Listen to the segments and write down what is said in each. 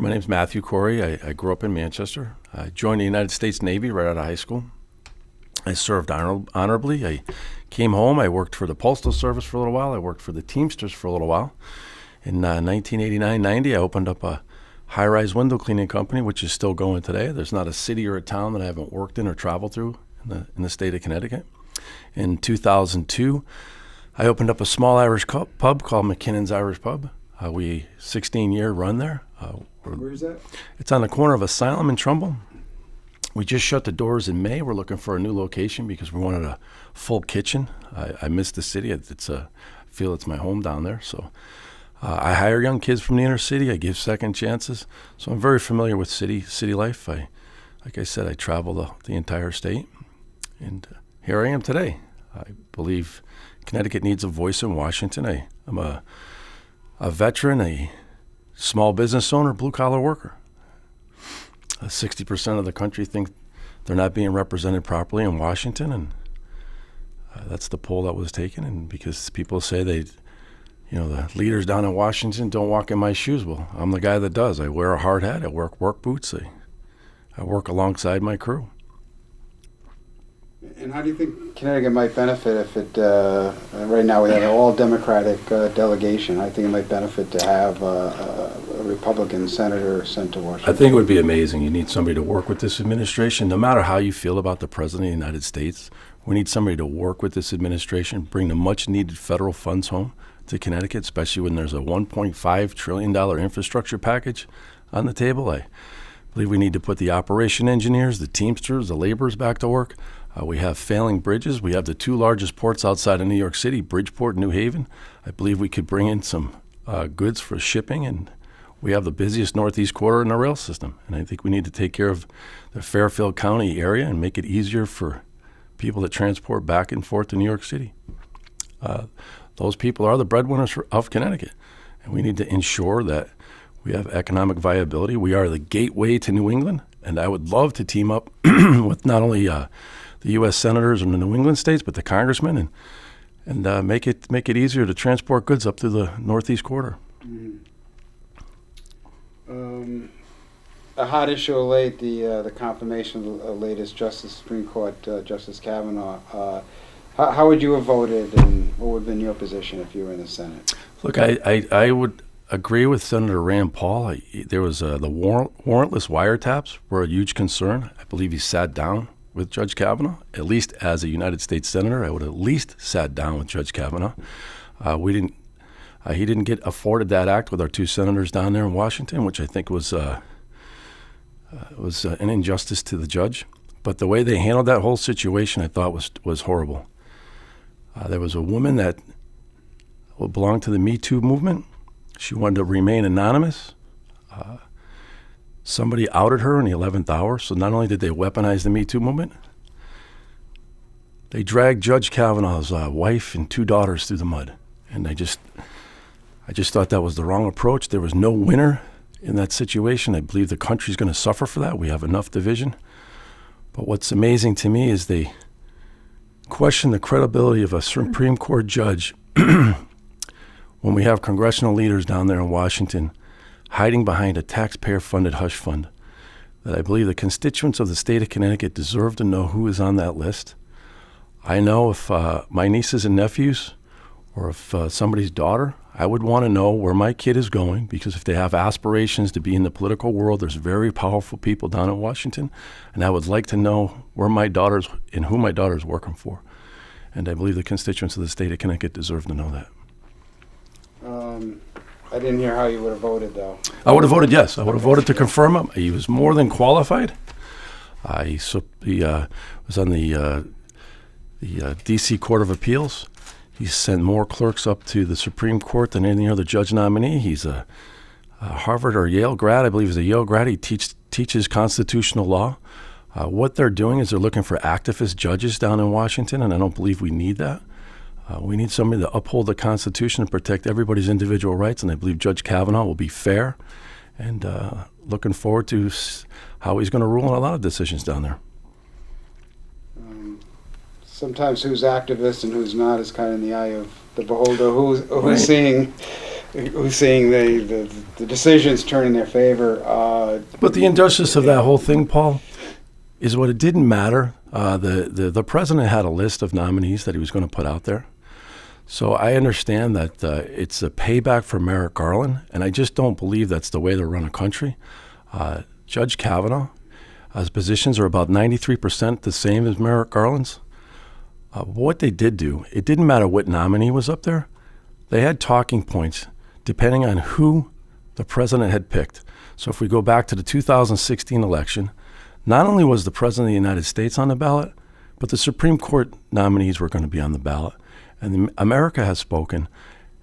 My name's Matthew Corey. I grew up in Manchester. I joined the United States Navy right out of high school. I served honorably. I came home. I worked for the Postal Service for a little while. I worked for the Teamsters for a little while. In 1989-90, I opened up a high-rise window cleaning company, which is still going today. There's not a city or a town that I haven't worked in or traveled through in the state of Connecticut. In 2002, I opened up a small Irish pub called McKinnon's Irish Pub. We 16-year run there. Where is that? It's on the corner of Asylum and Trumbull. We just shut the doors in May. We're looking for a new location because we wanted a full kitchen. I miss the city. I feel it's my home down there. So I hire young kids from the inner city. I give second chances. So I'm very familiar with city life. Like I said, I travel the entire state. And here I am today. I believe Connecticut needs a voice in Washington. I'm a veteran, a small business owner, blue-collar worker. 60% of the country think they're not being represented properly in Washington, and that's the poll that was taken. And because people say the leaders down in Washington don't walk in my shoes, well, I'm the guy that does. I wear a hard hat. I wear work boots. I work alongside my crew. And how do you think Connecticut might benefit if it, right now we have an all-Democratic delegation. I think it might benefit to have a Republican senator sent to Washington. I think it would be amazing. You need somebody to work with this administration. No matter how you feel about the President of the United States, we need somebody to work with this administration, bring the much-needed federal funds home to Connecticut, especially when there's a $1.5 trillion infrastructure package on the table. I believe we need to put the operation engineers, the Teamsters, the laborers back to work. We have failing bridges. We have the two largest ports outside of New York City, Bridgeport and New Haven. I believe we could bring in some goods for shipping, and we have the busiest northeast corridor in the rail system. And I think we need to take care of the Fairfield County area and make it easier for people that transport back and forth to New York City. Those people are the breadwinners of Connecticut, and we need to ensure that we have economic viability. We are the gateway to New England, and I would love to team up with not only the U.S. senators in the New England states, but the congressmen, and make it easier to transport goods up through the northeast corridor. Mm-hmm. A hot issue of late, the confirmation of the latest Supreme Court Justice Kavanaugh. How would you have voted, and what would have been your position if you were in the Senate? Look, I would agree with Senator Rand Paul. There was the warrantless wiretaps were a huge concern. I believe he sat down with Judge Kavanaugh. At least as a United States Senator, I would have at least sat down with Judge Kavanaugh. He didn't get afforded that act with our two senators down there in Washington, which I think was an injustice to the judge. But the way they handled that whole situation, I thought was horrible. There was a woman that belonged to the Me Too movement. She wanted to remain anonymous. Somebody outed her in the 11th hour, so not only did they weaponize the Me Too movement, they dragged Judge Kavanaugh's wife and two daughters through the mud. And I just thought that was the wrong approach. There was no winner in that situation. I believe the country's going to suffer for that. We have enough division. But what's amazing to me is they question the credibility of a Supreme Court judge when we have congressional leaders down there in Washington hiding behind a taxpayer-funded hush fund that I believe the constituents of the state of Connecticut deserve to know who is on that list. I know if my nieces and nephews or if somebody's daughter, I would want to know where my kid is going, because if they have aspirations to be in the political world, there's very powerful people down in Washington, and I would like to know where my daughter's and who my daughter's working for. And I believe the constituents of the state of Connecticut deserve to know that. I didn't hear how you would have voted, though. I would have voted yes. I would have voted to confirm him. He was more than qualified. He was on the D.C. Court of Appeals. He sent more clerks up to the Supreme Court than any other judge nominee. He's a Harvard or Yale grad. I believe he's a Yale grad. He teaches constitutional law. What they're doing is they're looking for activist judges down in Washington, and I don't believe we need that. We need somebody to uphold the Constitution and protect everybody's individual rights, and I believe Judge Kavanaugh will be fair, and looking forward to how he's going to rule on a lot of decisions down there. Sometimes who's activist and who's not is kind of in the eye of the beholder. Who's seeing who's seeing the decisions turn in their favor. But the injustice of that whole thing, Paul, is what it didn't matter. The president had a list of nominees that he was going to put out there. So I understand that it's a payback for Merrick Garland, and I just don't believe that's the way to run a country. Judge Kavanaugh, his positions are about 93% the same as Merrick Garland's. What they did do, it didn't matter what nominee was up there. They had talking points depending on who the president had picked. So if we go back to the 2016 election, not only was the president of the United States on the ballot, but the Supreme Court nominees were going to be on the ballot. And America has spoken.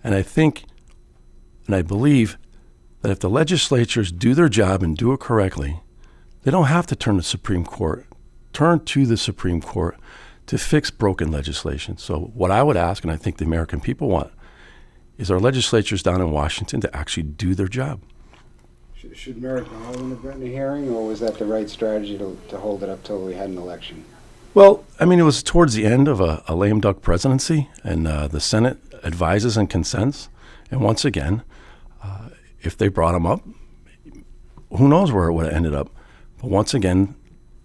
And I think, and I believe, that if the legislatures do their job and do it correctly, they don't have to turn to the Supreme Court to fix broken legislation. So what I would ask, and I think the American people want, is our legislatures down in Washington to actually do their job. Should Merrick Garland have gotten a hearing, or was that the right strategy to hold it up till we had an election? Well, I mean, it was towards the end of a lame duck presidency, and the Senate advises and consents. And once again, if they brought him up, who knows where it would have ended up. But once again,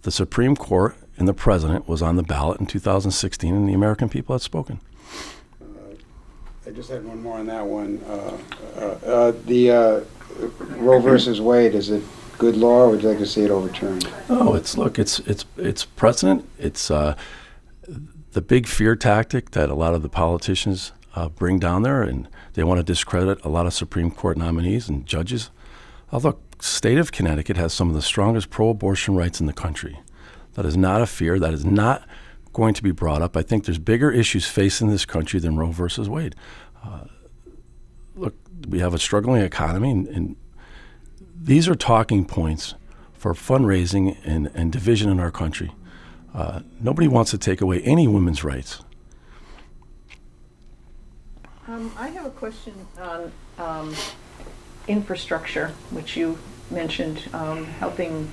the Supreme Court and the president was on the ballot in 2016, and the American people had spoken. I just had one more on that one. The Roe versus Wade, is it good law, or would you like to see it overturned? Oh, it's precedent. It's the big fear tactic that a lot of the politicians bring down there, and they want to discredit a lot of Supreme Court nominees and judges. Although the state of Connecticut has some of the strongest pro-abortion rights in the country. That is not a fear. That is not going to be brought up. I think there's bigger issues facing this country than Roe versus Wade. Look, we have a struggling economy, and these are talking points for fundraising and division in our country. Nobody wants to take away any women's rights. I have a question on infrastructure, which you mentioned, helping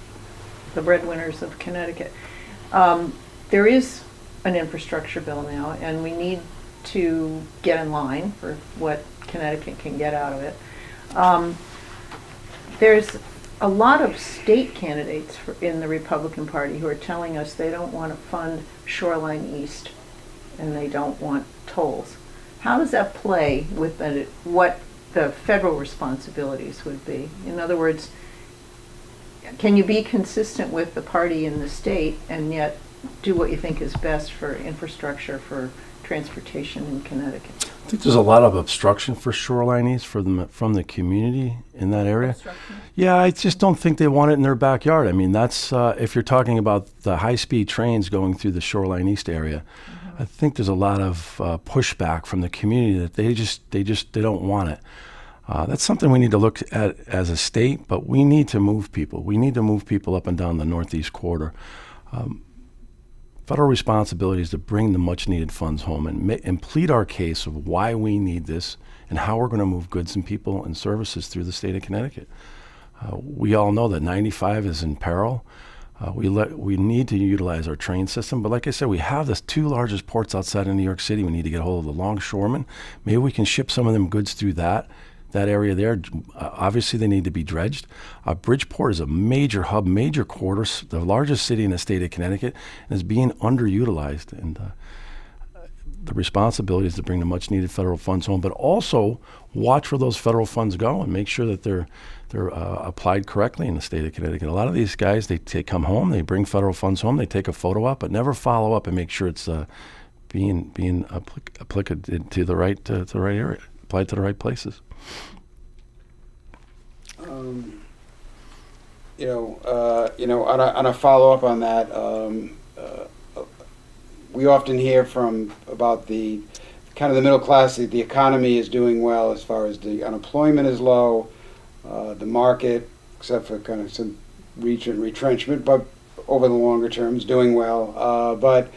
the breadwinners of Connecticut. There is an infrastructure bill now, and we need to get in line for what Connecticut can get out of it. There's a lot of state candidates in the Republican Party who are telling us they don't want to fund Shoreline East and they don't want tolls. How does that play with what the federal responsibilities would be? In other words, can you be consistent with the party in the state and yet do what you think is best for infrastructure for transportation in Connecticut? I think there's a lot of obstruction for Shoreline East from the community in that area. Obstruction? Yeah, I just don't think they want it in their backyard. I mean, that's if you're talking about the high-speed trains going through the Shoreline East area. Mm-hmm. I think there's a lot of pushback from the community that they don't want it. That's something we need to look at as a state, but we need to move people. We need to move people up and down the Northeast corridor. Federal responsibility is to bring the much-needed funds home and plead our case of why we need this and how we're going to move goods and people and services through the state of Connecticut. We all know that 95 is in peril. We need to utilize our train system, but like I said, we have the two largest ports outside of New York City. We need to get a hold of the longshoremen. Maybe we can ship some of them goods through that area there. Obviously, they need to be dredged. Bridgeport is a major hub, major corridor, the largest city in the state of Connecticut, and is being underutilized. And the responsibility is to bring the much-needed federal funds home, but also watch where those federal funds go and make sure that they're applied correctly in the state of Connecticut. A lot of these guys, they come home, they bring federal funds home, they take a photo op, but never follow up and make sure it's being applied to the right area, applied to the right places. On a follow-up on that, we often hear about the kind of the middle class. The economy is doing well as far as the unemployment is low, the market, except for kind of some retrenchment, but over the longer term is doing well. But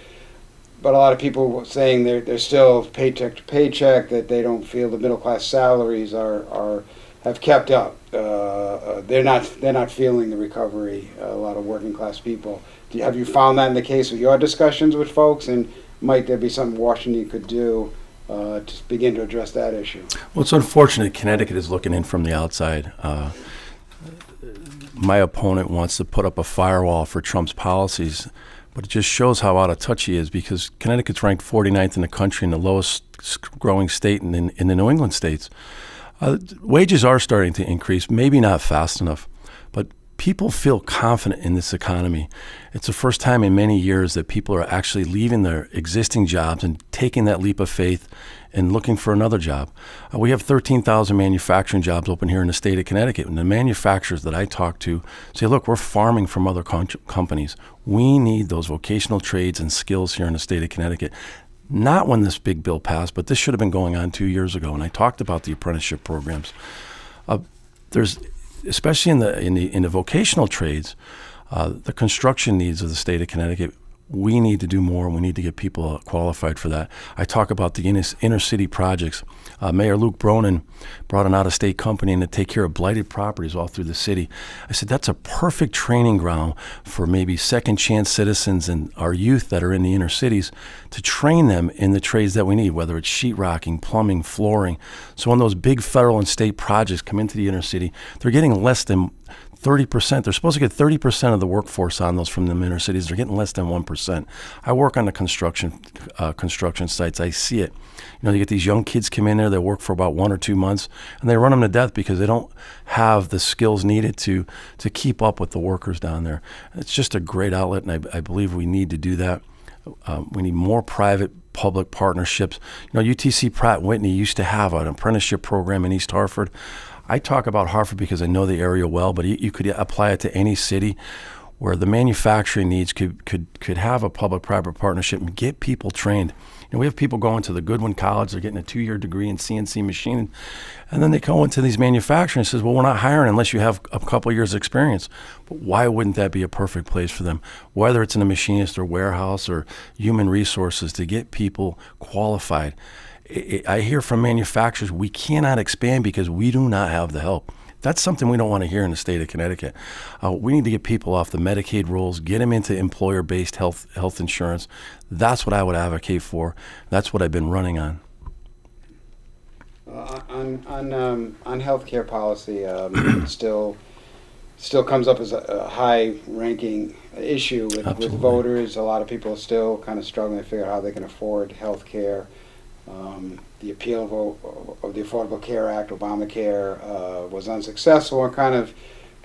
a lot of people saying they're still paycheck to paycheck, that they don't feel the middle class salaries have kept up. They're not feeling the recovery. A lot of working class people. Have you found that in the case with your discussions with folks? And might there be something Washington could do to begin to address that issue? Well, it's unfortunate Connecticut is looking in from the outside. My opponent wants to put up a firewall for Trump's policies, but it just shows how out of touch he is, because Connecticut's ranked 49th in the country and the lowest growing state in the New England states. Wages are starting to increase, maybe not fast enough, but people feel confident in this economy. It's the first time in many years that people are actually leaving their existing jobs and taking that leap of faith and looking for another job. We have 13,000 manufacturing jobs open here in the state of Connecticut, and the manufacturers that I talk to say, look, we're farming from other companies. We need those vocational trades and skills here in the state of Connecticut. Not when this big bill passed, but this should have been going on 2 years ago. And I talked about the apprenticeship programs. There's, especially in the vocational trades, the construction needs of the state of Connecticut. We need to do more, and we need to get people qualified for that. I talk about the inner city projects. Mayor Luke Bronin brought an out-of-state company in to take care of blighted properties all through the city. I said, that's a perfect training ground for maybe second-chance citizens and our youth that are in the inner cities, to train them in the trades that we need, whether it's sheetrocking, plumbing, flooring. So when those big federal and state projects come into the inner city, they're getting less than 30%. They're supposed to get 30% of the workforce on those from the inner cities. They're getting less than 1%. I work on the construction sites. I see it. You get these young kids come in there, they work for about 1 or 2 months, and they run them to death because they don't have the skills needed to keep up with the workers down there. It's just a great outlet, and I believe we need to do that. We need more private-public partnerships. UTC Pratt & Whitney used to have an apprenticeship program in East Hartford. I talk about Hartford because I know the area well, but you could apply it to any city where the manufacturing needs could have a public-private partnership and get people trained. We have people going to the Goodwin College, they're getting a 2-year degree in CNC machining, and then they go into these manufacturing and says, well, we're not hiring unless you have a couple years experience. But why wouldn't that be a perfect place for them? Whether it's in a machinist or warehouse or human resources, to get people qualified. I hear from manufacturers, we cannot expand because we do not have the help. That's something we don't want to hear in the state of Connecticut. We need to get people off the Medicaid rules, get them into employer-based health insurance. That's what I would advocate for. That's what I've been running on. On healthcare policy, still comes up as a high-ranking issue with voters. A lot of people are still kind of struggling to figure out how they can afford health care. The appeal of the Affordable Care Act, Obamacare, was unsuccessful and kind of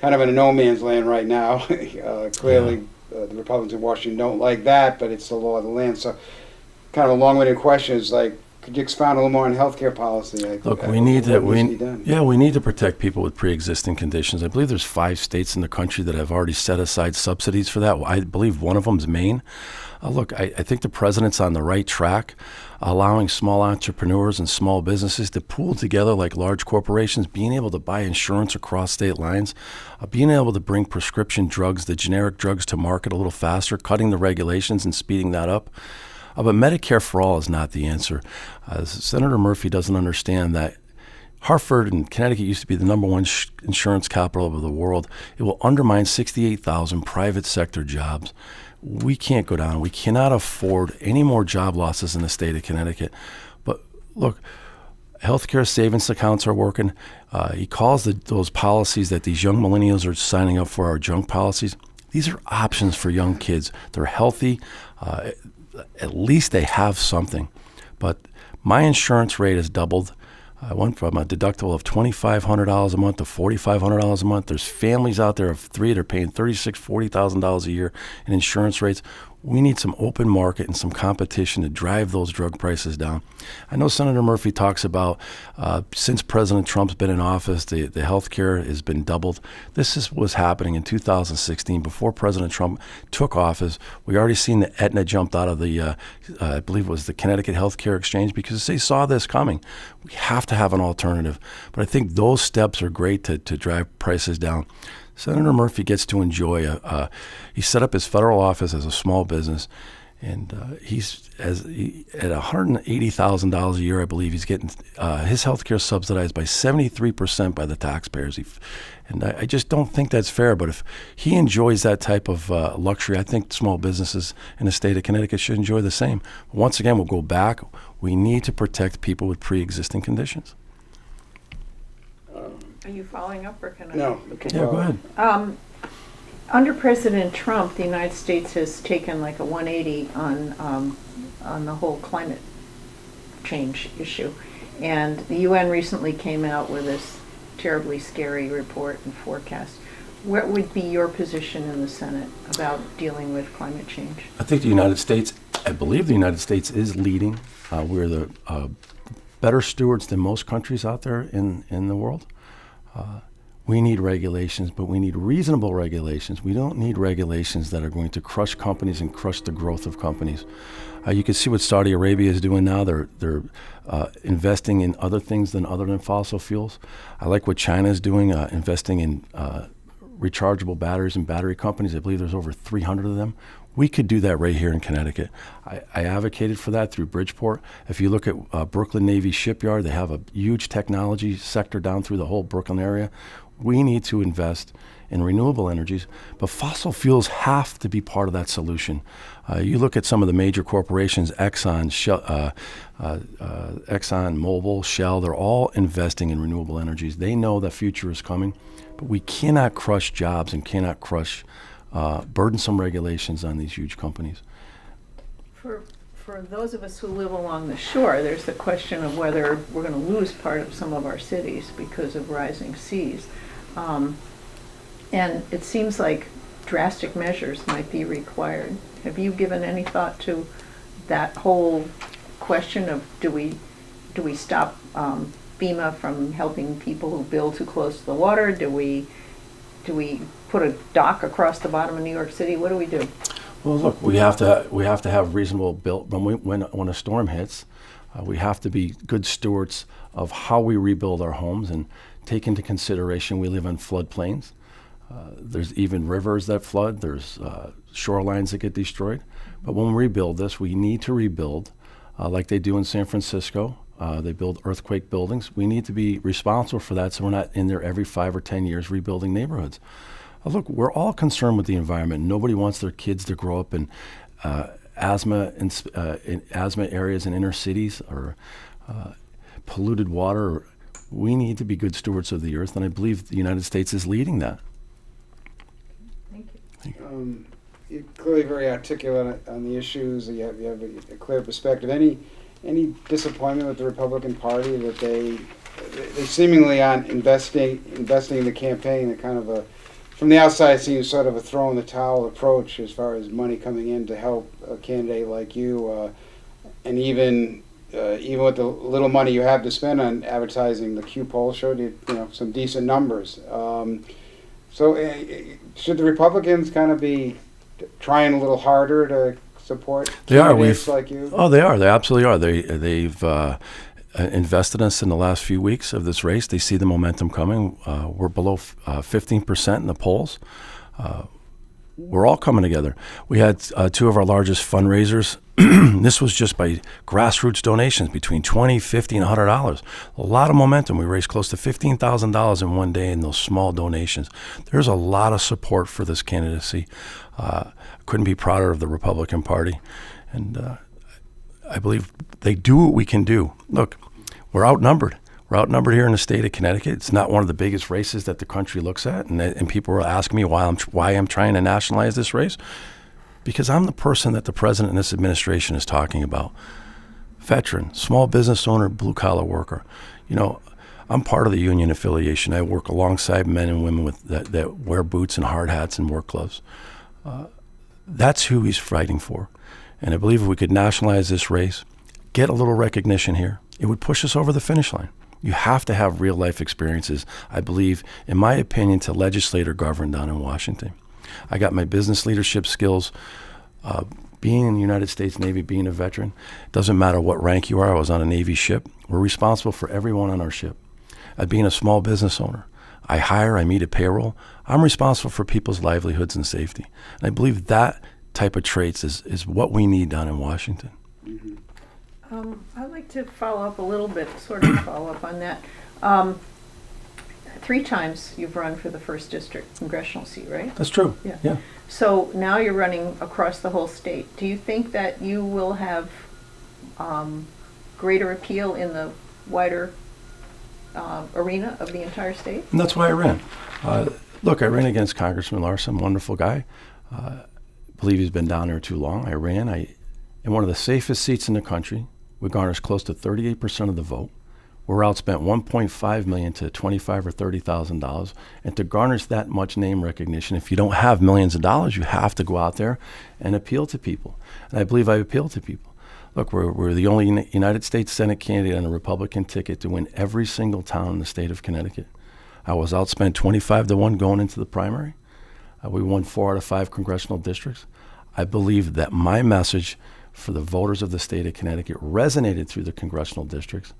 in a no man's land right now. Clearly, the Republicans in Washington don't like that, but it's the law of the land. So, kind of a long-winded question is could you expound a little more on healthcare policy? Look, we need to protect people with pre-existing conditions. I believe there's 5 states in the country that have already set aside subsidies for that. I believe one of them is Maine. Look, I think the president's on the right track, allowing small entrepreneurs and small businesses to pool together like large corporations, being able to buy insurance across state lines, being able to bring prescription drugs, the generic drugs, to market a little faster, cutting the regulations and speeding that up. But Medicare for all is not the answer. Senator Murphy doesn't understand that Hartford and Connecticut used to be the number one insurance capital of the world. It will undermine 68,000 private sector jobs. We can't go down. We cannot afford any more job losses in the state of Connecticut. But look, healthcare savings accounts are working. He calls those policies that these young millennials are signing up for our junk policies. These are options for young kids. They're healthy. At least they have something. But my insurance rate has doubled. I went from a deductible of $2,500 a month to $4,500 a month. There's families out there of 3 that are paying $36,000, $40,000 a year in insurance rates. We need some open market and some competition to drive those drug prices down. I know Senator Murphy talks about since President Trump's been in office, the health care has been doubled. This was happening in 2016 before President Trump took office. We already seen that Aetna jumped out of the, I believe it was the Connecticut Health Care Exchange, because they saw this coming. We have to have an alternative. But I think those steps are great to drive prices down. Senator Murphy gets to enjoy he set up his federal office as a small business, And at $180,000 a year, I believe he's getting his health care subsidized by 73% by the taxpayers. And I just don't think that's fair. But if he enjoys that type of luxury, I think small businesses in the state of Connecticut should enjoy the same. Once again, we'll go back. We need to protect people with pre-existing conditions. Are you following up, or can I? No. Okay. Yeah, go ahead. Under President Trump, the United States has taken like a 180 on the whole climate change issue. And the UN recently came out with this terribly scary report and forecast. What would be your position in the Senate about dealing with climate change? I think I believe the United States is leading. We're the better stewards than most countries out there in the world. We need regulations, but we need reasonable regulations. We don't need regulations that are going to crush companies and crush the growth of companies. You can see what Saudi Arabia is doing now. They're investing in other things other than fossil fuels. I like what China is doing, investing in rechargeable batteries and battery companies. I believe there's over 300 of them. We could do that right here in Connecticut. I advocated for that through Bridgeport. If you look at Brooklyn Navy Shipyard, they have a huge technology sector down through the whole Brooklyn area. We need to invest in renewable energies, but fossil fuels have to be part of that solution. You look at some of the major corporations, Exxon, Mobil, Shell, they're all investing in renewable energies. They know the future is coming, but we cannot crush jobs and cannot crush burdensome regulations on these huge companies. For those of us who live along the shore, there's the question of whether we're going to lose part of some of our cities because of rising seas. And it seems like drastic measures might be required. Have you given any thought to that whole question of do we stop FEMA from helping people who build too close to the water? Do we put a dock across the bottom of New York City? What do we do? Well, look, we have to have reasonable built when a storm hits. We have to be good stewards of how we rebuild our homes and take into consideration we live on floodplains. There's even rivers that flood. There's shorelines that get destroyed. But when we rebuild this, we need to rebuild like they do in San Francisco. They build earthquake buildings. We need to be responsible for that so we're not in there every 5 or 10 years rebuilding neighborhoods. Look, we're all concerned with the environment. Nobody wants their kids to grow up in asthma areas in inner cities or polluted water. We need to be good stewards of the earth, and I believe the United States is leading that. Thank you. You're clearly very articulate on the issues. You have a clear perspective. Any disappointment with the Republican Party that they seemingly aren't investing in the campaign? A kind of from the outside, it seems sort of a throw in the towel approach as far as money coming in to help a candidate like you, and even with the little money you have to spend on advertising, the Q poll showed you some decent numbers. So should the Republicans kind of be trying a little harder to support candidates like you? Oh, they are. They absolutely are. They've invested in us in the last few weeks of this race. They see the momentum coming. We're below 15% in the polls. We're all coming together. We had two of our largest fundraisers. This was just by grassroots donations between $20, $50, and $100. A lot of momentum. We raised close to $15,000 in one day in those small donations. There's a lot of support for this candidacy. Couldn't be prouder of the Republican Party. And I believe they do what we can do. Look, we're outnumbered. We're outnumbered here in the state of Connecticut. It's not one of the biggest races that the country looks at. And people will ask me why I'm trying to nationalize this race. Because I'm the person that the president and this administration is talking about. Veteran, small business owner, blue-collar worker. I'm part of the union affiliation. I work alongside men and women that wear boots and hard hats and work gloves. That's who he's fighting for. And I believe if we could nationalize this race, get a little recognition here, it would push us over the finish line. You have to have real-life experiences, I believe, in my opinion, to legislate or govern down in Washington. I got my business leadership skills. Being in the United States Navy, being a veteran, doesn't matter what rank you are. I was on a Navy ship. We're responsible for everyone on our ship. Being a small business owner, I meet a payroll. I'm responsible for people's livelihoods and safety. And I believe that type of traits is what we need down in Washington. I'd like to follow up a little bit, sort of follow up on that. 3 times you've run for the 1st District congressional seat, right? That's true. Yeah. So now you're running across the whole state. Do you think that you will have greater appeal in the wider arena of the entire state? And that's why I ran. Look, I ran against Congressman Larson, wonderful guy. Believe he's been down there too long. I ran. In one of the safest seats in the country. We garnished close to 38% of the vote. We're outspent $1.5 million to $25,000 or $30,000. And to garnish that much name recognition, if you don't have millions of dollars, you have to go out there and appeal to people. And I believe I appealed to people. Look, we're the only United States Senate candidate on a Republican ticket to win every single town in the state of Connecticut. I was outspent 25-1 going into the primary. We won 4 out of 5 congressional districts. I believe that my message for the voters of the state of Connecticut resonated through the congressional districts.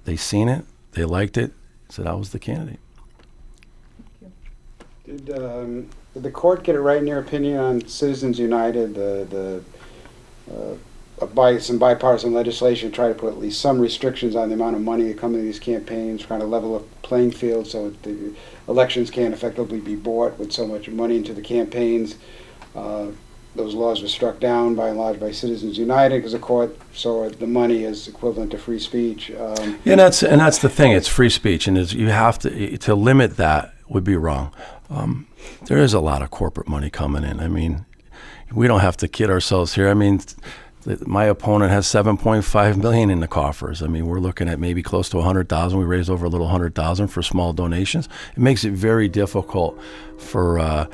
They seen it, they liked it, said I was the candidate. Did the court get it right in your opinion on Citizens United, some bipartisan legislation to try to put at least some restrictions on the amount of money that come into these campaigns, trying to level up the playing field so that the elections can't effectively be bought with so much money into the campaigns? Those laws were struck down by and large by Citizens United because the court saw the money as equivalent to free speech. And that's the thing. It's free speech, and you have to limit that would be wrong. There is a lot of corporate money coming in. I mean, we don't have to kid ourselves here. I mean, my opponent has $7.5 million in the coffers. I mean, we're looking at maybe close to $100,000. We raised over a little $100,000 for small donations. It makes it very difficult for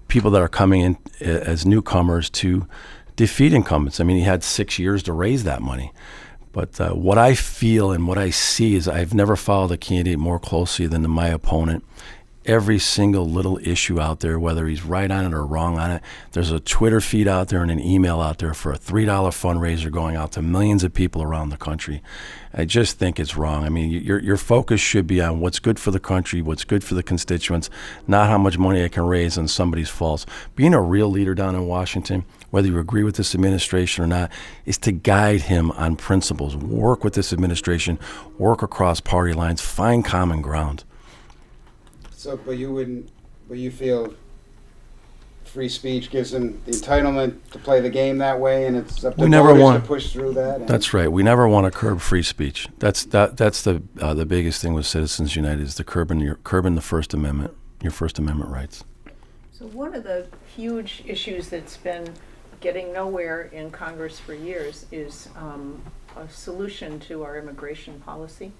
people that are coming in as newcomers to defeat incumbents. I mean, he had 6 years to raise that money. But what I feel and what I see is I've never followed a candidate more closely than my opponent. Every single little issue out there, whether he's right on it or wrong on it, there's a Twitter feed out there and an email out there for a $3 fundraiser going out to millions of people around the country. I just think it's wrong. I mean, your focus should be on what's good for the country, what's good for the constituents, not how much money I can raise on somebody's faults. Being a real leader down in Washington, whether you agree with this administration or not, is to guide him on principles, work with this administration, work across party lines, find common ground. So, but you feel free speech gives them the entitlement to play the game that way, and it's up to voters to push through that? That's right. We never want to curb free speech. That's the biggest thing with Citizens United is curbing the First Amendment, your First Amendment rights. So one of the huge issues that's been getting nowhere in Congress for years is a solution to our immigration policy.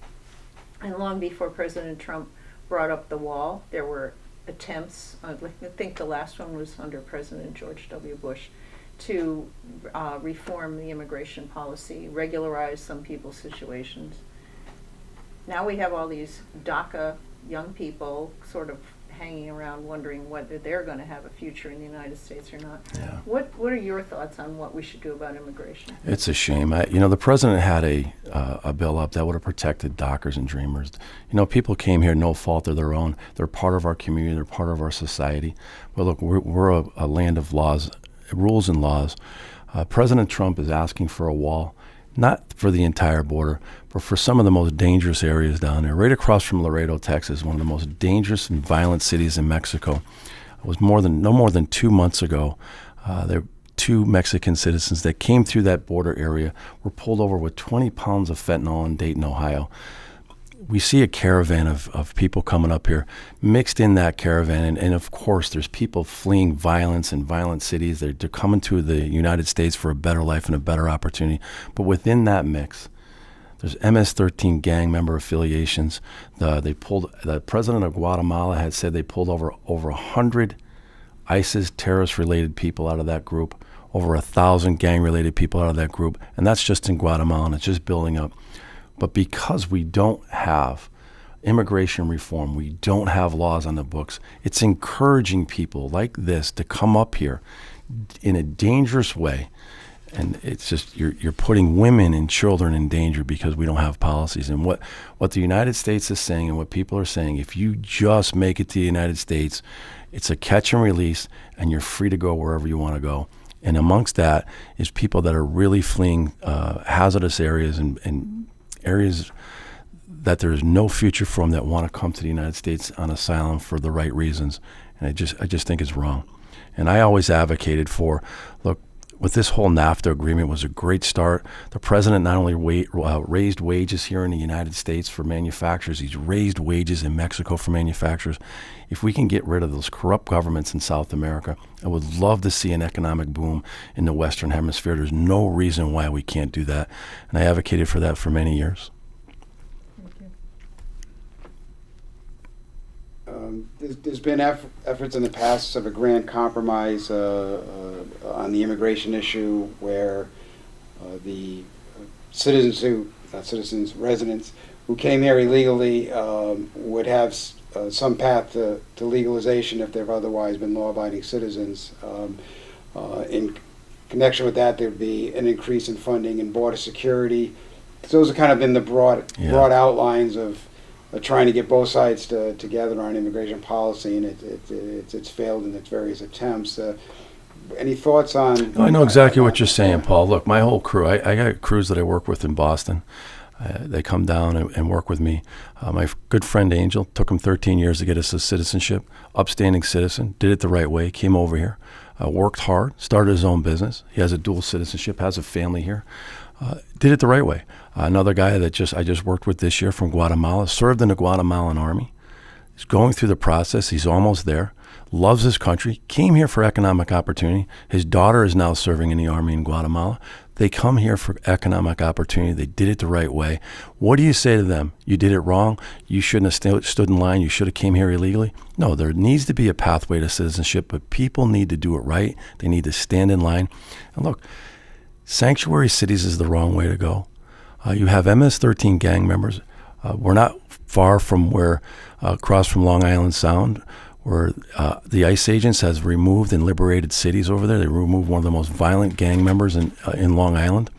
And long before President Trump brought up the wall, there were attempts, I think the last one was under President George W. Bush, to reform the immigration policy, regularize some people's situations. Now we have all these DACA young people sort of hanging around wondering whether they're going to have a future in the United States or not. Yeah. What are your thoughts on what we should do about immigration? It's a shame. The president had a bill up that would have protected DACAs and Dreamers. People came here no fault of their own. They're part of our community. They're part of our society. But look, we're a land of laws, rules and laws. President Trump is asking for a wall, not for the entire border, but for some of the most dangerous areas down there. Right across from Laredo, Texas, one of the most dangerous and violent cities in Mexico. It was no more than 2 months ago. There were 2 Mexican citizens that came through that border area, were pulled over with 20 pounds of fentanyl in Dayton, Ohio. We see a caravan of people coming up here. Mixed in that caravan, and of course, there's people fleeing violence in violent cities. They're coming to the United States for a better life and a better opportunity. But within that mix, there's MS-13 gang member affiliations. The president of Guatemala had said they pulled over 100 ISIS terrorist-related people out of that group, over 1,000 gang-related people out of that group, and that's just in Guatemala, and it's just building up. But because we don't have immigration reform, we don't have laws on the books, it's encouraging people like this to come up here in a dangerous way And it's just you're putting women and children in danger because we don't have policies. And what the United States is saying and what people are saying, if you just make it to the United States, it's a catch and release, and you're free to go wherever you want to go. And amongst that is people that are really fleeing hazardous areas and areas that there is no future for them, that want to come to the United States on asylum for the right reasons. And I just think it's wrong. And I always advocated for, look, with this whole NAFTA agreement was a great start. The president not only raised wages here in the United States for manufacturers, he's raised wages in Mexico for manufacturers. If we can get rid of those corrupt governments in South America, I would love to see an economic boom in the Western Hemisphere. There's no reason why we can't do that. And I advocated for that for many years. There's been efforts in the past of a grand compromise on the immigration issue where the residents who came here illegally would have some path to legalization if they've otherwise been law-abiding citizens. In connection with that, there would be an increase in funding in border security. So those have kind of been the broad outlines of trying to get both sides together on immigration policy, and it's failed in its various attempts. Any thoughts on? I know exactly what you're saying, Paul. Look, my whole crew, I got crews that I work with in Boston. They come down and work with me. My good friend Angel, took him 13 years to get us a citizenship, upstanding citizen, did it the right way, came over here, worked hard, started his own business. He has a dual citizenship, has a family here. Did it the right way. Another guy that I just worked with this year from Guatemala, served in the Guatemalan army. He's going through the process. He's almost there. Loves his country. Came here for economic opportunity. His daughter is now serving in the army in Guatemala. They come here for economic opportunity. They did it the right way. What do you say to them? You did it wrong. You shouldn't have stood in line. You should have came here illegally. No, there needs to be a pathway to citizenship, but people need to do it right. They need to stand in line. And look, sanctuary cities is the wrong way to go. You have MS-13 gang members. We're not far from where, across from Long Island Sound, where the ICE agents has removed and liberated cities over there. They removed one of the most violent gang members in Long Island.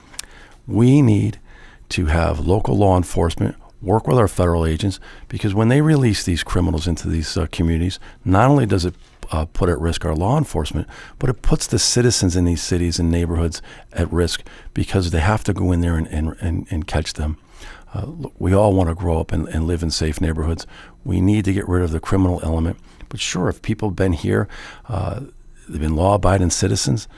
We need to have local law enforcement work with our federal agents, because when they release these criminals into these communities, not only does it put at risk our law enforcement, but it puts the citizens in these cities and neighborhoods at risk, because they have to go in there and catch them. Look, we all want to grow up and live in safe neighborhoods. We need to get rid of the criminal element. But sure, if people have been here, they've been law-abiding citizens,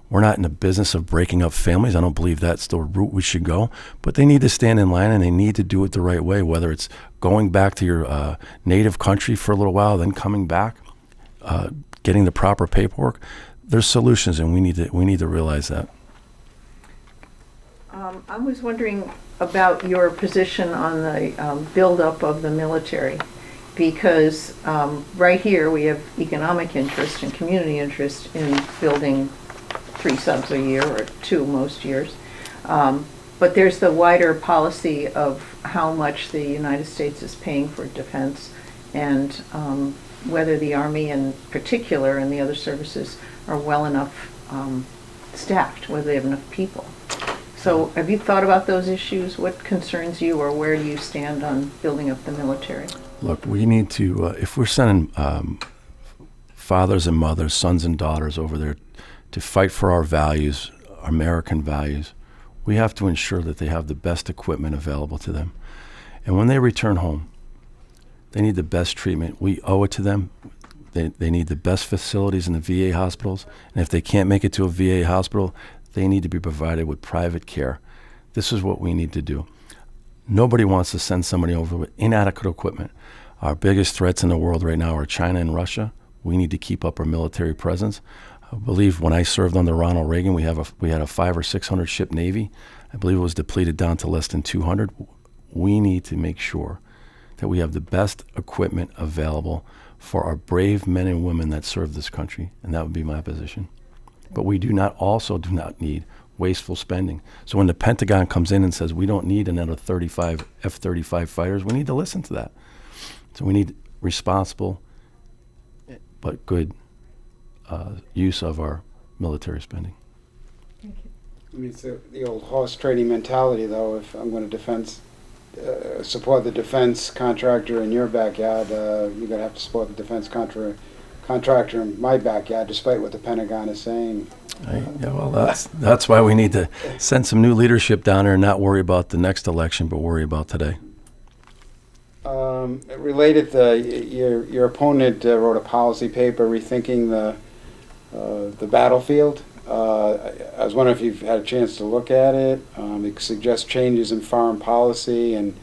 we're not in the business of breaking up families. I don't believe that's the route we should go. But they need to stand in line, and they need to do it the right way, whether it's going back to your native country for a little while, then coming back, getting the proper paperwork. There's solutions, and we need to realize that. I was wondering about your position on the buildup of the military, because right here we have economic interest and community interest in building 3 subs a year, or 2 most years. But there's the wider policy of how much the United States is paying for defense, and whether the Army in particular and the other services are well enough staffed, whether they have enough people. So have you thought about those issues? What concerns you, or where do you stand on building up the military? Look, we need to, if we're sending fathers and mothers, sons and daughters over there to fight for our values, our American values, we have to ensure that they have the best equipment available to them. And when they return home, they need the best treatment. We owe it to them. They need the best facilities in the VA hospitals. And if they can't make it to a VA hospital, they need to be provided with private care. This is what we need to do. Nobody wants to send somebody over with inadequate equipment. Our biggest threats in the world right now are China and Russia. We need to keep up our military presence. I believe when I served under Ronald Reagan, we had a 500 or 600 ship Navy. I believe it was depleted down to less than 200. We need to make sure that we have the best equipment available for our brave men and women that serve this country, and that would be my position. But we do not need wasteful spending. So when the Pentagon comes in and says we don't need another 35 F-35 fighters, we need to listen to that. So we need responsible but good use of our military spending. Thank you. I mean, it's the old horse trading mentality, though. If I'm going to support the defense contractor in your backyard, you're going to have to support the defense contractor in my backyard, despite what the Pentagon is saying. Yeah, well, that's why we need to send some new leadership down there and not worry about the next election, but worry about today. Related, your opponent wrote a policy paper rethinking the battlefield. I was wondering if you've had a chance to look at it. It suggests changes in foreign policy and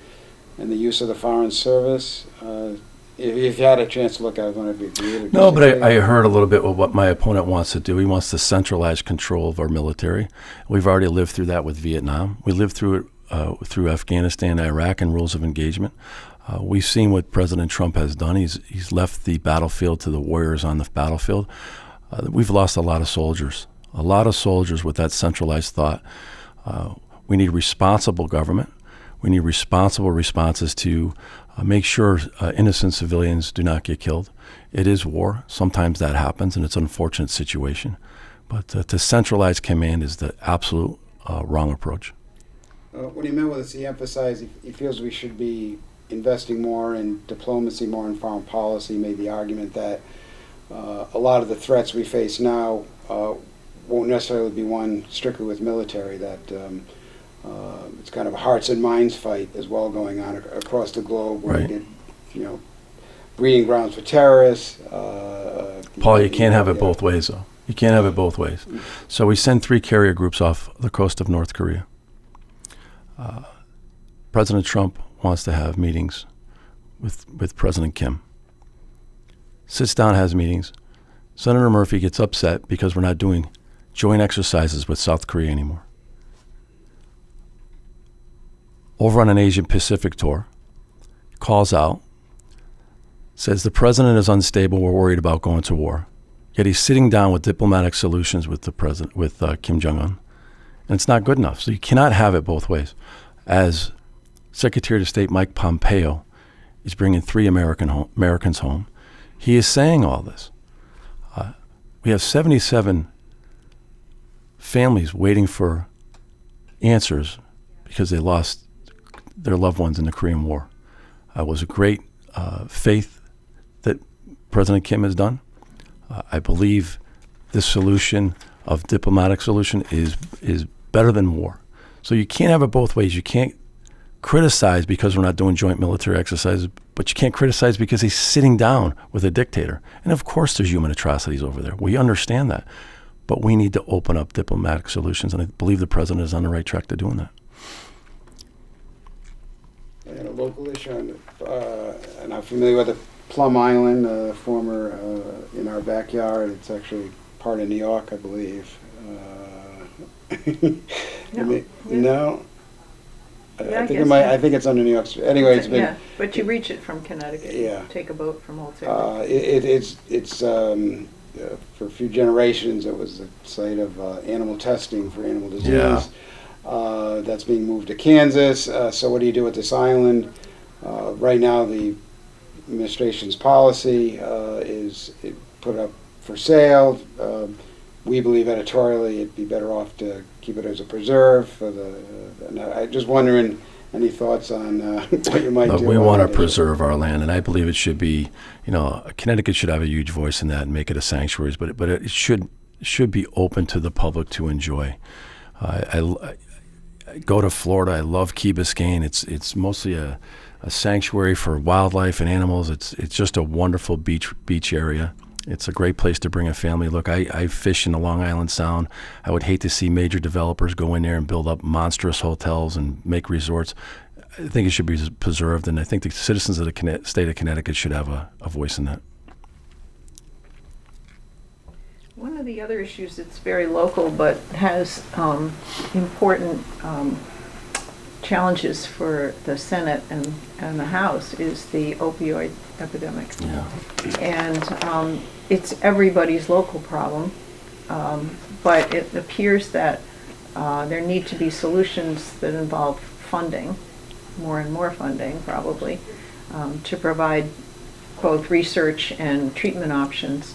the use of the Foreign Service. If you had a chance to look at it, I was wondering if you agreed. No, but I heard a little bit of what my opponent wants to do. He wants to centralize control of our military. We've already lived through that with Vietnam. We lived through it through Afghanistan, Iraq, and rules of engagement. We've seen what President Trump has done. He's left the battlefield to the warriors on the battlefield. We've lost a lot of soldiers with that centralized thought. We need responsible government. We need responsible responses to make sure innocent civilians do not get killed. It is war. Sometimes that happens, and it's an unfortunate situation. But to centralize command is the absolute wrong approach. When he met with us, he emphasized he feels we should be investing more in diplomacy, more in foreign policy. He made the argument that a lot of the threats we face now won't necessarily be won strictly with military, that it's kind of a hearts and minds fight as well going on across the globe, where Right. you get, breeding grounds for terrorists. Paul, you can't have it both ways, though. You can't have it both ways. So we send 3 carrier groups off the coast of North Korea. President Trump wants to have meetings with President Kim. Sits down, has meetings. Senator Murphy gets upset because we're not doing joint exercises with South Korea anymore. Over on an Asian Pacific tour, calls out, says the president is unstable, we're worried about going to war. Yet he's sitting down with diplomatic solutions with the president, with Kim Jong-un. And it's not good enough. So you cannot have it both ways. As Secretary of State Mike Pompeo is bringing 3 Americans home, he is saying all this. We have 77 families waiting for answers because they lost their loved ones in the Korean War. It was a great faith that President Kim has done. I believe this solution of diplomatic solution is better than war. So you can't have it both ways. You can't criticize because we're not doing joint military exercises, but you can't criticize because he's sitting down with a dictator. And of course there's human atrocities over there. We understand that. But we need to open up diplomatic solutions, and I believe the president is on the right track to doing that. And a local issue, and I'm familiar with the Plum Island, former in our backyard. It's actually part of New York, I believe. No. No? Yeah, I think guess I think it's under New York. Anyway, it's been. Yeah, but you reach it from Connecticut. Yeah. You take a boat from Old Saybrook. It's for a few generations it was the site of animal testing for animal disease. Yeah. That's being moved to Kansas. So what do you do with this island? Right now the administration's policy is put up for sale. We believe editorially it'd be better off to keep it as a preserve for and I'm just wondering, any thoughts on what you might Look, do? we want to it? preserve our land, and I believe it should be, Connecticut should have a huge voice in that and make it a sanctuary, but it should be open to the public to enjoy. I go to Florida. I love Key Biscayne. It's mostly a sanctuary for wildlife and animals. It's just a wonderful beach area. It's a great place to bring a family. Look, I fish in the Long Island Sound. I would hate to see major developers go in there and build up monstrous hotels and make resorts. I think it should be preserved, and I think the citizens of the state of Connecticut should have a voice in that. One of the other issues that's very local but has important challenges for the Senate and the House is the opioid epidemic. Yeah. And it's everybody's local problem, but it appears that there need to be solutions that involve funding, more and more funding probably, to provide both research and treatment options.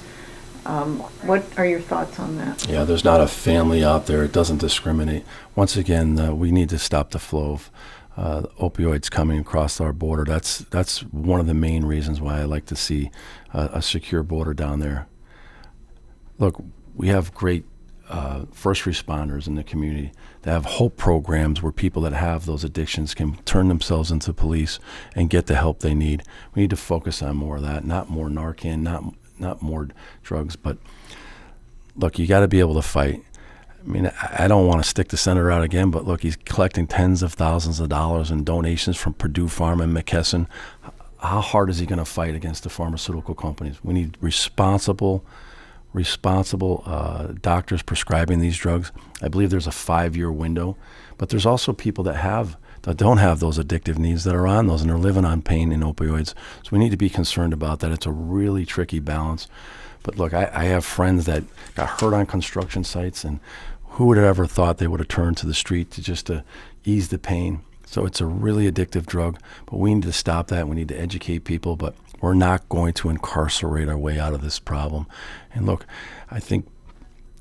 What are your thoughts on that? Yeah, there's not a family out there. It doesn't discriminate. Once again, we need to stop the flow of opioids coming across our border. That's one of the main reasons why I like to see a secure border down there. Look, we have great first responders in the community that have hope programs where people that have those addictions can turn themselves into police and get the help they need. We need to focus on more of that, not more Narcan, not more drugs. But look, you got to be able to fight. I mean, I don't want to stick the senator out again, but look, he's collecting tens of thousands of dollars in donations from Purdue Pharma and McKesson. How hard is he going to fight against the pharmaceutical companies? We need responsible doctors prescribing these drugs. I believe there's a 5-year window, but there's also people that don't have those addictive needs that are on those, and they're living on pain and opioids. So we need to be concerned about that. It's a really tricky balance. But look, I have friends that got hurt on construction sites, and who would have ever thought they would have turned to the street to ease the pain? So it's a really addictive drug, but we need to stop that. We need to educate people, but we're not going to incarcerate our way out of this problem. And look, I think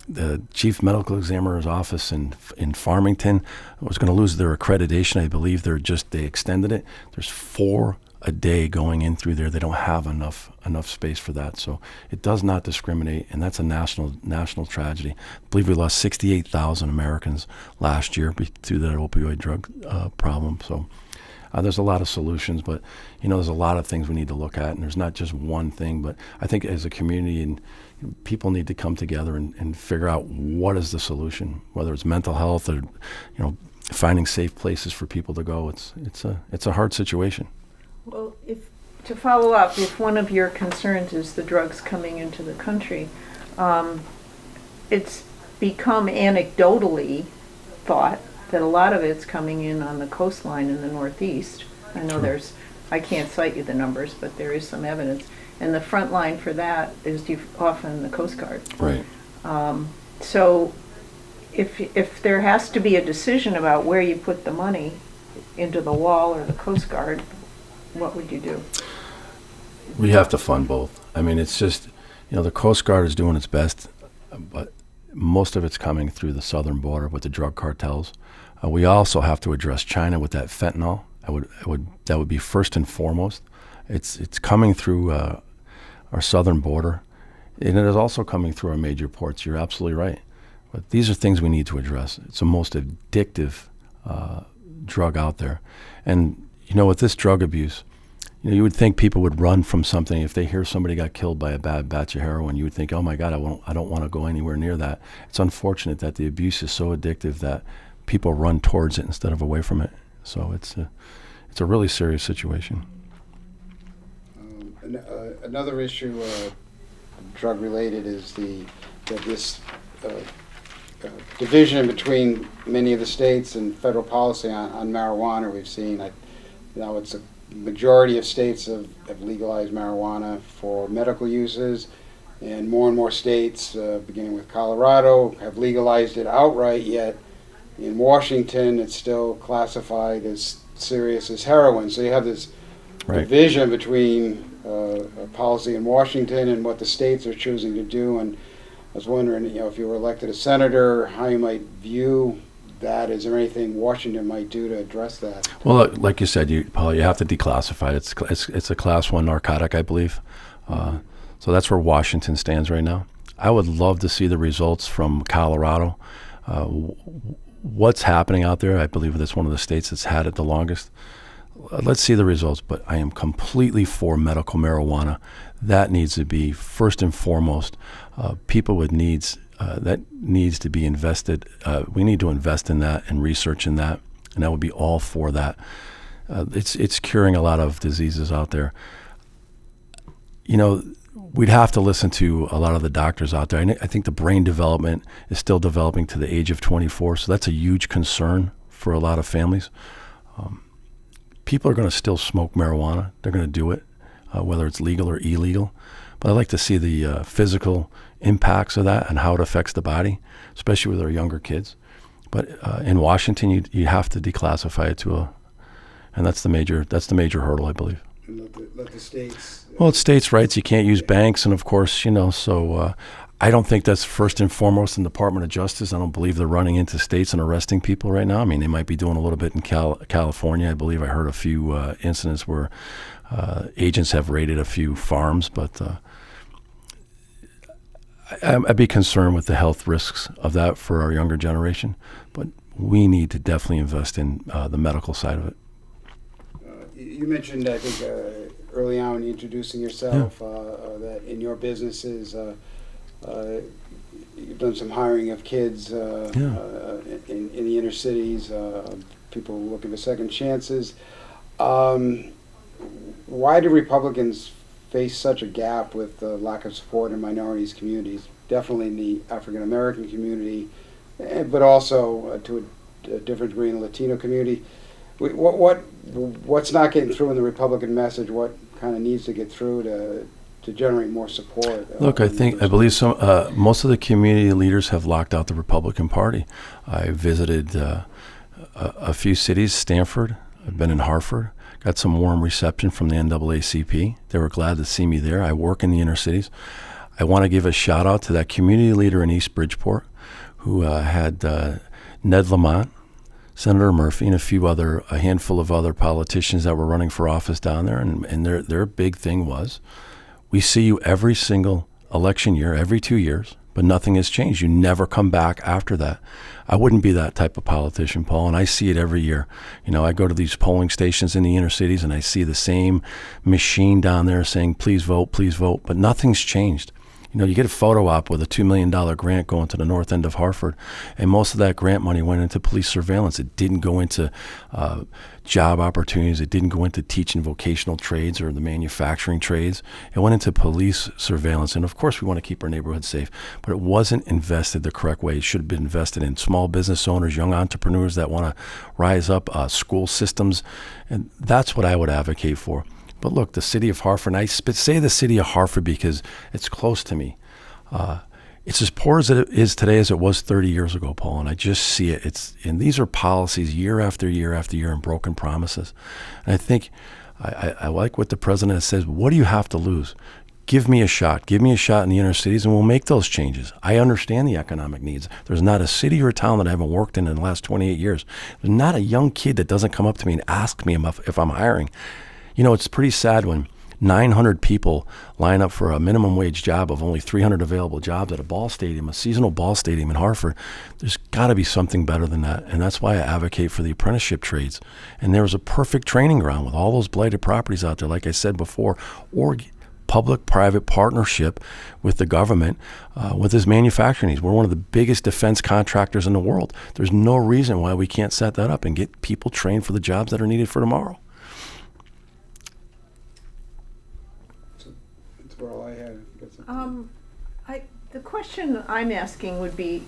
the chief medical examiner's office in Farmington was going to lose their accreditation. I believe they extended it. There's 4 a day going in through there. They don't have enough space for that. So it does not discriminate, and that's a national tragedy. I believe we lost 68,000 Americans last year through that opioid drug problem. So there's a lot of solutions, but there's a lot of things we need to look at, and there's not just one thing. But I think as a community, and people need to come together and figure out what is the solution, whether it's mental health or finding safe places for people to go. It's a hard situation. Well, to follow up, if one of your concerns is the drugs coming into the country, it's become anecdotally thought that a lot of it's coming in on the coastline in the Northeast. I know I can't cite you the numbers, but there is some evidence. And the front line for that is often the Coast Guard. Right. So if there has to be a decision about where you put the money, into the wall or the Coast Guard, what would you do? We have to fund both. I mean, it's just, the Coast Guard is doing its best, but most of it's coming through the southern border with the drug cartels. We also have to address China with that fentanyl. That would be first and foremost. It's coming through our southern border, and it is also coming through our major ports. You're absolutely right. But these are things we need to address. It's the most addictive drug out there. And with this drug abuse, you would think people would run from something if they hear somebody got killed by a bad batch of heroin. You would think, oh my God, I don't want to go anywhere near that. It's unfortunate that the abuse is so addictive that people run towards it instead of away from it. So it's a really serious situation. Another issue, drug related, is this division between many of the states and federal policy on marijuana. We've seen now it's a majority of states have legalized marijuana for medical uses, and more states, beginning with Colorado, have legalized it outright, yet in Washington it's still classified as serious as heroin. So you have this division between policy in Washington and what the states are choosing to do. And I was wondering, if you were elected a senator, how you might view that. Is there anything Washington might do to address that? Well, like you said, Paul, you have to declassify it. It's a class 1 narcotic, I believe. So that's where Washington stands right now. I would love to see the results from Colorado. What's happening out there, I believe that's one of the states that's had it the longest. Let's see the results, but I am completely for medical marijuana. That needs to be first and foremost. People with needs, that needs to be invested. We need to invest in that and research in that, and that would be all for that. It's curing a lot of diseases out there. We'd have to listen to a lot of the doctors out there. I think the brain development is still developing to the age of 24, so that's a huge concern for a lot of families. People are going to still smoke marijuana. They're going to do it, whether it's legal or illegal. But I'd like to see the physical impacts of that and how it affects the body, especially with our younger kids. But in Washington, you have to declassify it and that's the major hurdle, I believe. and let the states. Well, it's states' rights. You can't use banks, and of course, so I don't think that's first and foremost in the Department of Justice. I don't believe they're running into states and arresting people right now. I mean, they might be doing a little bit in California. I believe I heard a few incidents where agents have raided a few farms, but I'd be concerned with the health risks of that for our younger generation. But we need to definitely invest in the medical side of it. You mentioned, I think, early on introducing yourself, that in your businesses, you've done some hiring of kids in the inner cities, people looking for second chances. Why do Republicans face such a gap with the lack of support in minorities communities? Definitely in the African American community, but also to a different degree in the Latino community. What's not getting through in the Republican message? What kind of needs to get through to generate more support? Look, I believe most of the community leaders have locked out the Republican Party. I visited a few cities, Stanford. I've been in Hartford. Got some warm reception from the NAACP. They were glad to see me there. I work in the inner cities. I want to give a shout out to that community leader in East Bridgeport who had Ned Lamont, Senator Murphy, and a handful of other politicians that were running for office down there. And their big thing was, we see you every single election year, every 2 years, but nothing has changed. You never come back after that. I wouldn't be that type of politician, Paul, and I see it every year. I go to these polling stations in the inner cities and I see the same machine down there saying, please vote, but nothing's changed. You get a photo op with a $2 million grant going to the north end of Hartford, and most of that grant money went into police surveillance. It didn't go into job opportunities. It didn't go into teaching vocational trades or the manufacturing trades. It went into police surveillance. And of course, we want to keep our neighborhoods safe, but it wasn't invested the correct way. It should have been invested in small business owners, young entrepreneurs that want to rise up, school systems. And that's what I would advocate for. But look, the city of Hartford, and I say the city of Hartford because it's close to me. It's as poor as it is today as it was 30 years ago, Paul, and I just see it. And these are policies year after year after year and broken promises. And I think I like what the president says. What do you have to lose? Give me a shot. Give me a shot in the inner cities, and we'll make those changes. I understand the economic needs. There's not a city or a town that I haven't worked in the last 28 years. There's not a young kid that doesn't come up to me and ask me if I'm hiring. It's pretty sad when 900 people line up for a minimum wage job of only 300 available jobs at a ball stadium, a seasonal ball stadium in Hartford. There's got to be something better than that, and that's why I advocate for the apprenticeship trades. And there was a perfect training ground with all those blighted properties out there, like I said before, or public-private partnership with the government with this manufacturing needs. We're one of the biggest defense contractors in the world. There's no reason why we can't set that up and get people trained for the jobs that are needed for tomorrow. All I had. The question I'm asking would be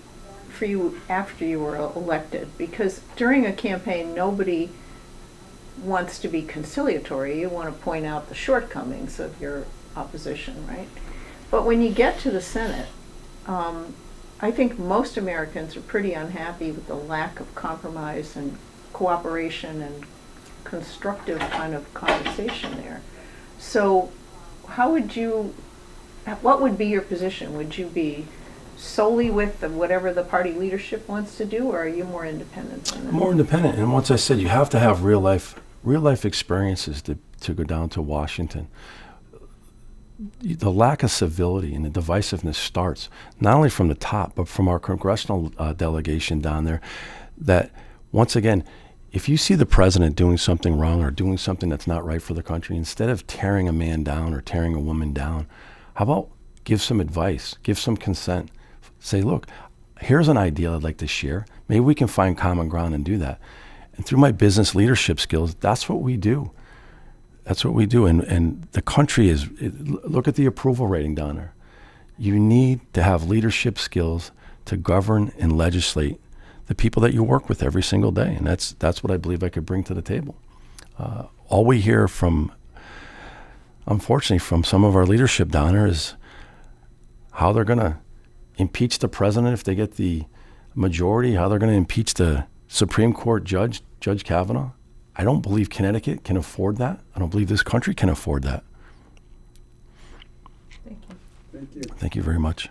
for you after you were elected, because during a campaign, nobody wants to be conciliatory. You want to point out the shortcomings of your opposition, right? But when you get to the Senate, I think most Americans are pretty unhappy with the lack of compromise and cooperation and constructive kind of conversation there. So what would be your position? Would you be solely with whatever the party leadership wants to do, or are you more independent than that? More independent, and once I said you have to have real life experiences to go down to Washington. The lack of civility and the divisiveness starts not only from the top, but from our congressional delegation down there. That once again, if you see the president doing something wrong or doing something that's not right for the country, instead of tearing a man down or tearing a woman down, how about give some advice, give some consent, say, look, here's an idea I'd like to share. Maybe we can find common ground and do that. And through my business leadership skills, that's what we do. That's what we do. And the country look at the approval rating down there. You need to have leadership skills to govern and legislate the people that you work with every single day. And that's what I believe I could bring to the table. All we hear unfortunately, from some of our leadership down there is how they're going to impeach the president if they get the majority, how they're going to impeach the Supreme Court Judge Kavanaugh. I don't believe Connecticut can afford that. I don't believe this country can afford that. Thank you. Thank you. Thank you very much.